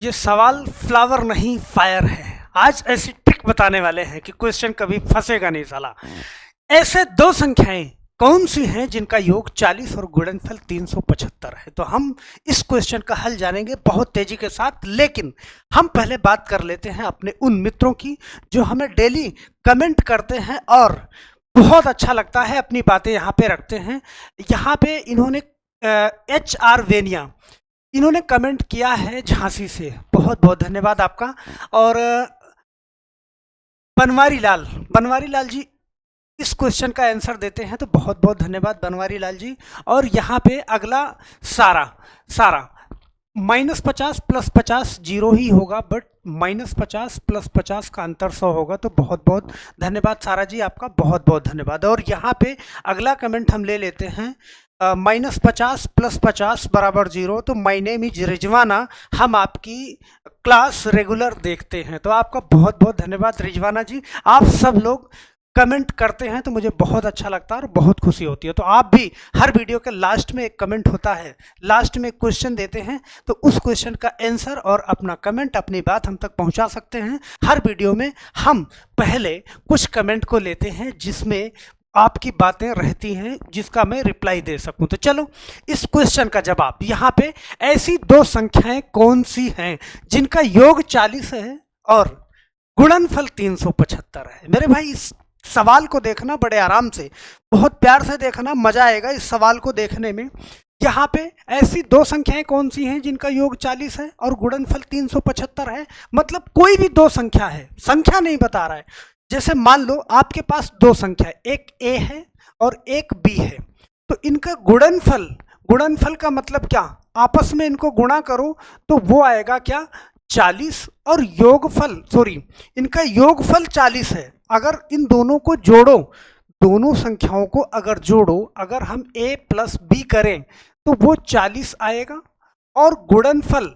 ये सवाल फ्लावर नहीं फायर है। आज ऐसी ट्रिक बताने वाले हैं कि क्वेश्चन कभी फंसेगा नहीं साला। ऐसे दो संख्याएं कौन सी हैं जिनका योग 40 और गुणनफल 375 है। तो हम इस क्वेश्चन का हल जानेंगे बहुत तेजी के साथ, लेकिन हम पहले बात कर लेते हैं अपने उन मित्रों की जो हमें डेली कमेंट करते हैं और बहुत अच्छा लगता है, अपनी बातें यहाँ पे रखते हैं। यहाँ पे इन्होंने HR वेनिया इन्होंने कमेंट किया है झांसी से, बहुत बहुत धन्यवाद आपका। और बनवारी लाल जी इस क्वेश्चन का आंसर देते हैं, तो बहुत बहुत धन्यवाद बनवारी लाल जी। और यहाँ पे अगला सारा -50 + 50 0 ही होगा, बट -50 + 50 का अंतर 100 होगा। तो बहुत बहुत धन्यवाद सारा जी, आपका बहुत बहुत धन्यवाद। और यहाँ पे अगला कमेंट हम ले लेते हैं, -50 + 50 = 0। तो माय नेम इज रिजवाना, हम आपकी क्लास रेगुलर देखते हैं। तो आपका बहुत बहुत धन्यवाद रिजवाना जी। आप सब लोग कमेंट करते हैं तो मुझे बहुत अच्छा लगता है और बहुत खुशी होती है। तो आप भी हर वीडियो के लास्ट में एक कमेंट होता है, लास्ट में एक क्वेश्चन देते हैं, तो उस क्वेश्चन का आंसर और अपना कमेंट, अपनी बात हम तक पहुंचा सकते हैं। हर वीडियो में हम पहले कुछ कमेंट को लेते हैं जिसमें आपकी बातें रहती हैं, जिसका मैं रिप्लाई दे सकूं। तो चलो इस क्वेश्चन का जवाब, यहाँ पे ऐसी दो संख्याएं कौन सी हैं जिनका योग 40 है और गुणनफल 375 है। मेरे भाई इस सवाल को देखना बड़े आराम से, बहुत प्यार से देखना, मजा आएगा इस सवाल को देखने में। यहाँ पे ऐसी दो संख्याएं कौन सी हैं जिनका योग 40 है और गुणनफल 375 है। मतलब कोई भी दो संख्या है, संख्या नहीं बता रहा है। जैसे मान लो आपके पास दो संख्या, एक A है और एक B है, तो इनका गुणनफल का मतलब क्या, आपस में इनको गुणा करो तो वो आएगा क्या, 40। और इनका योगफल 40 है। अगर इन दोनों को जोड़ो, दोनों संख्याओं को अगर जोड़ो, अगर हम A + B करें तो वो 40 आएगा, और गुणनफल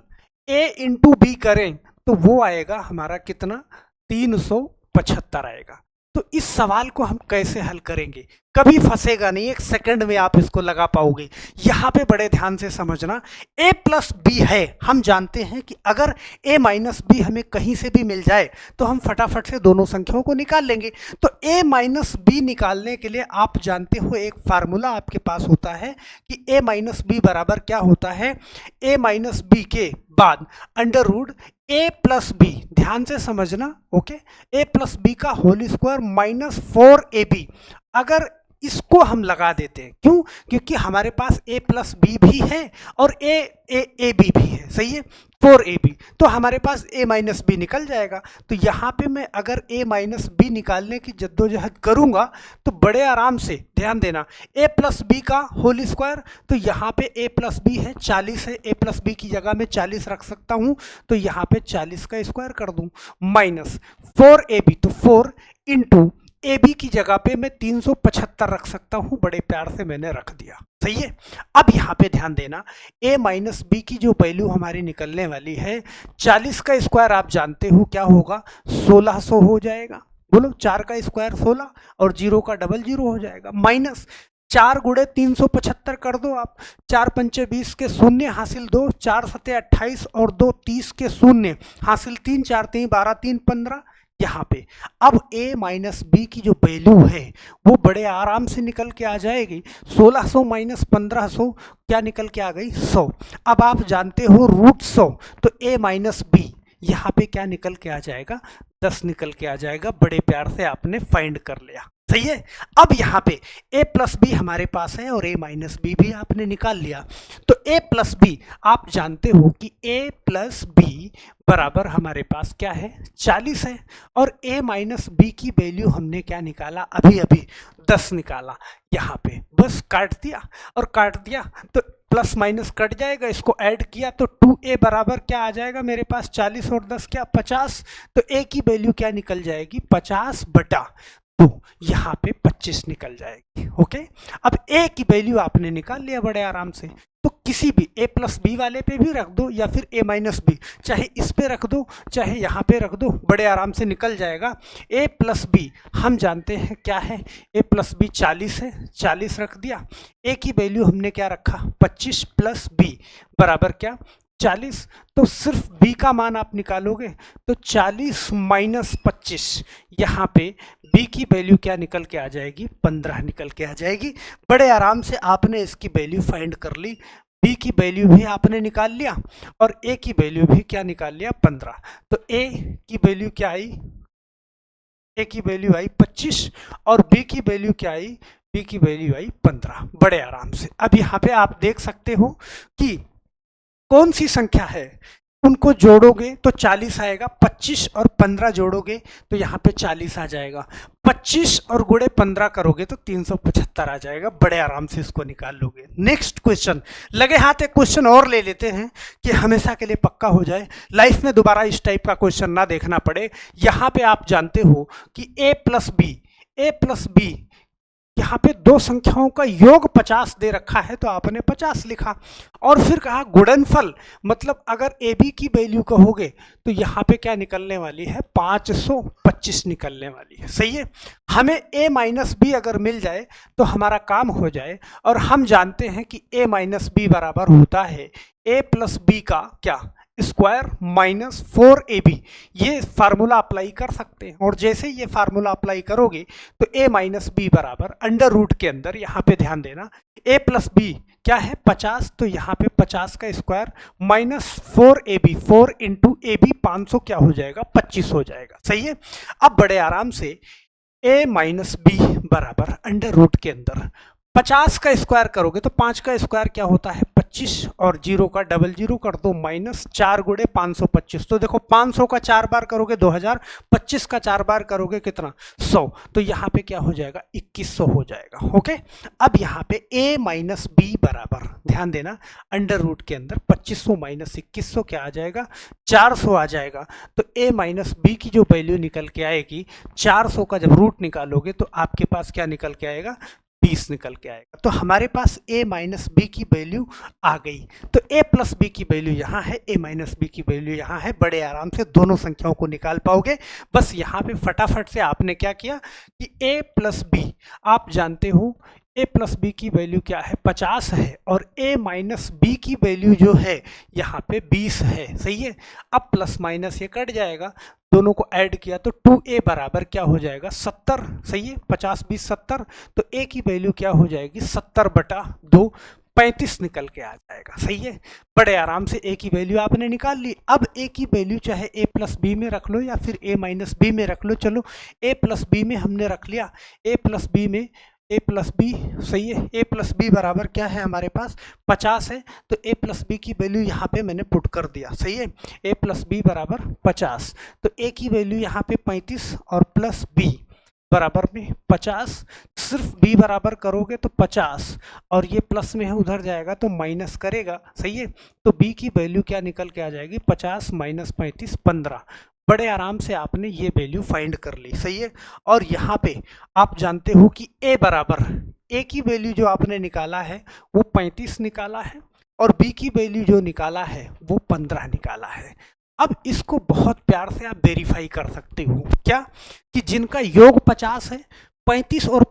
A × B करें तो वो आएगा हमारा कितना, 375 आएगा। तो इस सवाल को हम कैसे हल करेंगे, कभी फंसेगा नहीं, एक सेकंड में आप इसको लगा पाओगे। यहाँ पे बड़े ध्यान से समझना, A + B है, हम जानते हैं कि अगर A - B हमें कहीं से भी मिल जाए तो हम फटाफट से दोनों संख्याओं को निकाल लेंगे। तो A - B निकालने के लिए आप जानते हो एक फार्मूला आपके पास होता है कि A - B बराबर क्या होता है, A - B के बाद √A + B, ध्यान से समझना, ओके। A + B का होल स्क्वायर -4AB। अगर इसको हम लगा देते हैं, क्यों, क्योंकि हमारे पास A + B भी है और AB भी है, सही है, 4AB। तो हमारे पास A - B निकल जाएगा। तो यहाँ पे मैं अगर A - B निकालने की जद्दोजहद करूँगा तो बड़े आराम से ध्यान देना, A + B का होल स्क्वायर, तो यहाँ पे A + B है 40 है, A + B की जगह में 40 रख सकता हूँ, तो यहाँ पे 40 का स्क्वायर कर दूँ, -4AB, तो 4 × AB की जगह पे मैं 375 रख सकता हूं, बड़े प्यार से मैंने रख दिया, सही है। अब यहाँ पे ध्यान देना, A - B की जो वैल्यू हमारी निकलने वाली है, 40 का स्क्वायर आप जानते हो क्या होगा, 1600 हो जाएगा। बोलो, 4 का स्क्वायर 16 और 0 का डबल 0 हो जाएगा, माइनस 4 × 375 कर दो आप, 4 × 5 = 20 के शून्य हासिल 2, 4 × 7 = 28 और 2 30 के शून्य हासिल 3, 4 × 3 = 12, 3 = 15। यहाँ पे अब A - B की जो वैल्यू है वो बड़े आराम से निकल के आ जाएगी, 1600 - 1500 क्या निकल के आ गई, 100। अब आप जानते हो √100, तो A - B यहाँ पे क्या निकल के आ जाएगा, 10 निकल के आ जाएगा। बड़े प्यार से आपने फाइंड कर लिया, सही है। अब यहाँ पे A + B हमारे पास है और A - B भी आपने निकाल लिया। तो A + B आप जानते हो कि A + B बराबर हमारे पास क्या है, 40 है। और A - B की वैल्यू हमने क्या निकाला, अभी 10 निकाला। यहाँ पे बस काट दिया, और काट दिया तो प्लस माइनस कट जाएगा, इसको ऐड किया तो 2A बराबर क्या आ जाएगा मेरे पास, 40 और 10 क्या, 50। तो A की वैल्यू क्या निकल जाएगी, 50/2, तो यहाँ पे 25 निकल जाएगी, ओके। अब A की वैल्यू आपने निकाल लिया बड़े आराम से, तो किसी भी A + B वाले पे भी रख दो या फिर A - B, चाहे इस पे रख दो चाहे यहाँ पे रख दो, बड़े आराम से निकल जाएगा। A + B हम जानते हैं क्या है, A + B 40 है, 40 रख दिया। A की वैल्यू हमने क्या रखा, 25 + B बराबर क्या, 40, तो सिर्फ b का मान आप निकालोगे तो 40 माइनस 25, यहाँ पे b की वैल्यू क्या निकल के आ जाएगी, 15 निकल के आ जाएगी। बड़े आराम से आपने इसकी वैल्यू फाइंड कर ली, b की वैल्यू भी आपने निकाल लिया और a की वैल्यू भी क्या निकाल लिया, 15। तो a की वैल्यू क्या आई, a की वैल्यू आई 25 और b की वैल्यू क्या आई, b की वैल्यू आई 15, बड़े आराम से। अब यहाँ पे आप देख सकते हो कि कौन सी संख्या है, उनको जोड़ोगे तो 40 आएगा, 25 और 15 जोड़ोगे तो यहाँ पे 40 आ जाएगा, 25 और गुणे 15 करोगे तो 375 आ जाएगा, बड़े आराम से इसको निकाल लोगे। नेक्स्ट क्वेश्चन, लगे हाथ एक क्वेश्चन और ले लेते हैं कि हमेशा के लिए पक्का हो जाए, लाइफ में दोबारा इस टाइप का क्वेश्चन ना देखना पड़े। यहाँ पे आप जानते हो कि a प्लस बी, यहाँ पे दो संख्याओं का योग 50 दे रखा है तो आपने 50 लिखा, और फिर कहा गुणनफल, मतलब अगर ए बी की वैल्यू कहोगे तो यहाँ पे क्या निकलने वाली है, 525 निकलने वाली है। सही है, हमें a माइनस बी अगर मिल जाए तो हमारा काम हो जाए, और हम जानते हैं कि a माइनस बी बराबर होता है a प्लस बी का क्या, स्क्वायर माइनस 4ab। ये फार्मूला अप्लाई कर सकते हैं, और जैसे ये फार्मूला अप्लाई करोगे तो a माइनस बी बराबर अंडर रूट के अंदर, यहाँ पे ध्यान देना, a प्लस बी क्या है 50, तो यहाँ पे 50 का square minus 4ab, 4 into A B 500 क्या हो जाएगा, 25 हो जाएगा। सही है, अब बड़े आराम से a माइनस बी बराबर अंडर रूट के अंदर 50 का स्क्वायर करोगे तो 5 का स्क्वायर क्या होता है 25, और 0 का डबल 0 कर दो माइनस 4 गुणे 525, तो देखो 500 का 4 बार करोगे 2000, 25 का 4 बार करोगे कितना 100, तो यहाँ पे क्या हो जाएगा 2100 हो जाएगा। ओके, अब यहाँ पे a माइनस बी बराबर, ध्यान देना, अंडर रूट के अंदर 2500 माइनस 2100 क्या आ जाएगा, 400 आ जाएगा। तो a माइनस बी की जो वैल्यू निकल के आएगी, 400 का जब रूट निकालोगे तो आपके पास क्या निकल के आएगा, 20 निकल के आएगा। तो हमारे पास a माइनस बी की वैल्यू आ गई, तो a प्लस बी की वैल्यू यहाँ है, a माइनस बी की वैल्यू यहाँ है, बड़े आराम से दोनों संख्याओं को निकाल पाओगे। बस यहाँ पे फटाफट से आपने क्या किया कि a प्लस बी, आप जानते हो a प्लस बी की वैल्यू क्या है 50 है, और a माइनस बी की वैल्यू जो है यहाँ पे 20 है। सही है, अब प्लस माइनस ये कट जाएगा, दोनों को ऐड किया तो 2a बराबर क्या हो जाएगा 70। सही है, 50 20 70, तो a की वैल्यू क्या हो जाएगी 70/2, 35 निकल के आ जाएगा। सही है, बड़े आराम से a की वैल्यू आपने निकाल ली। अब a की वैल्यू चाहे a प्लस बी में रख लो या फिर a माइनस बी में रख लो, चलो a प्लस बी में हमने रख लिया, a प्लस बी में a प्लस बी, सही है, a प्लस बी बराबर क्या है हमारे पास 50 है, तो a प्लस बी की वैल्यू यहाँ पे मैंने पुट कर दिया। सही है, a प्लस बी बराबर 50, तो a की वैल्यू यहाँ पे 35 और प्लस b बराबर में 50, सिर्फ b बराबर करोगे तो 50, और ये प्लस में है उधर जाएगा तो माइनस करेगा। सही है, तो b की वैल्यू क्या निकल के आ जाएगी 50 माइनस 35 15, बड़े आराम से आपने ये वैल्यू फाइंड कर ली। सही है, और यहाँ पे आप जानते हो कि a बराबर, a की वैल्यू जो आपने निकाला है वो 35 निकाला है, और b की वैल्यू जो निकाला है वो 15 निकाला है। अब इसको बहुत प्यार से आप वेरीफाई कर सकते हो, क्या कि जिनका योग 50 है, 35 और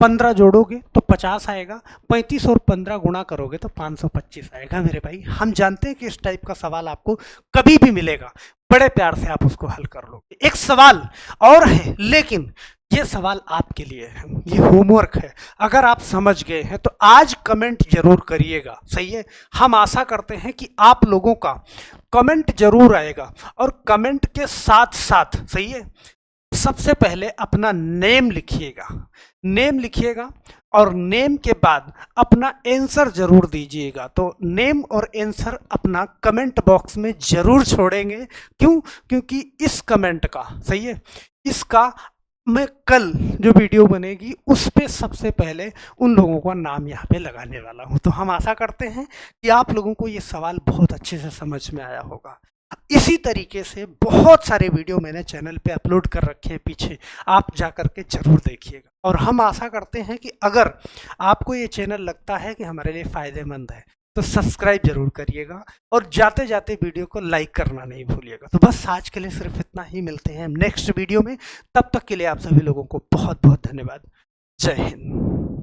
15 जोड़ोगे तो 50 आएगा, 35 और 15 गुणा करोगे तो 525 आएगा। मेरे भाई, हम जानते हैं कि इस टाइप का सवाल आपको कभी भी मिलेगा, बड़े प्यार से आप उसको हल कर लोगे। एक सवाल और है, लेकिन ये सवाल आपके लिए है, ये होमवर्क है, अगर आप समझ गए हैं तो आज कमेंट जरूर करिएगा। सही है, हम आशा करते हैं कि आप लोगों का कमेंट जरूर आएगा, और कमेंट के साथ साथ, सही है, सबसे पहले अपना नेम लिखिएगा, नेम लिखिएगा, और नेम के बाद अपना आंसर जरूर दीजिएगा। तो नेम और आंसर अपना कमेंट बॉक्स में जरूर छोड़ेंगे, क्यों, क्योंकि इस कमेंट का, सही है, इसका मैं कल जो वीडियो बनेगी उस पे सबसे पहले उन लोगों का नाम यहाँ पे लगाने वाला हूँ। तो हम आशा करते हैं कि आप लोगों को ये सवाल बहुत अच्छे से समझ में आया होगा। इसी तरीके से बहुत सारे वीडियो मैंने चैनल पे अपलोड कर रखे हैं पीछे, आप जा कर के जरूर देखिएगा। और हम आशा करते हैं कि अगर आपको ये चैनल लगता है कि हमारे लिए फ़ायदेमंद है तो सब्सक्राइब जरूर करिएगा, और जाते जाते वीडियो को लाइक करना नहीं भूलिएगा। तो बस आज के लिए सिर्फ इतना ही, मिलते हैं नेक्स्ट वीडियो में, तब तक के लिए आप सभी लोगों को बहुत बहुत धन्यवाद। जय हिंद।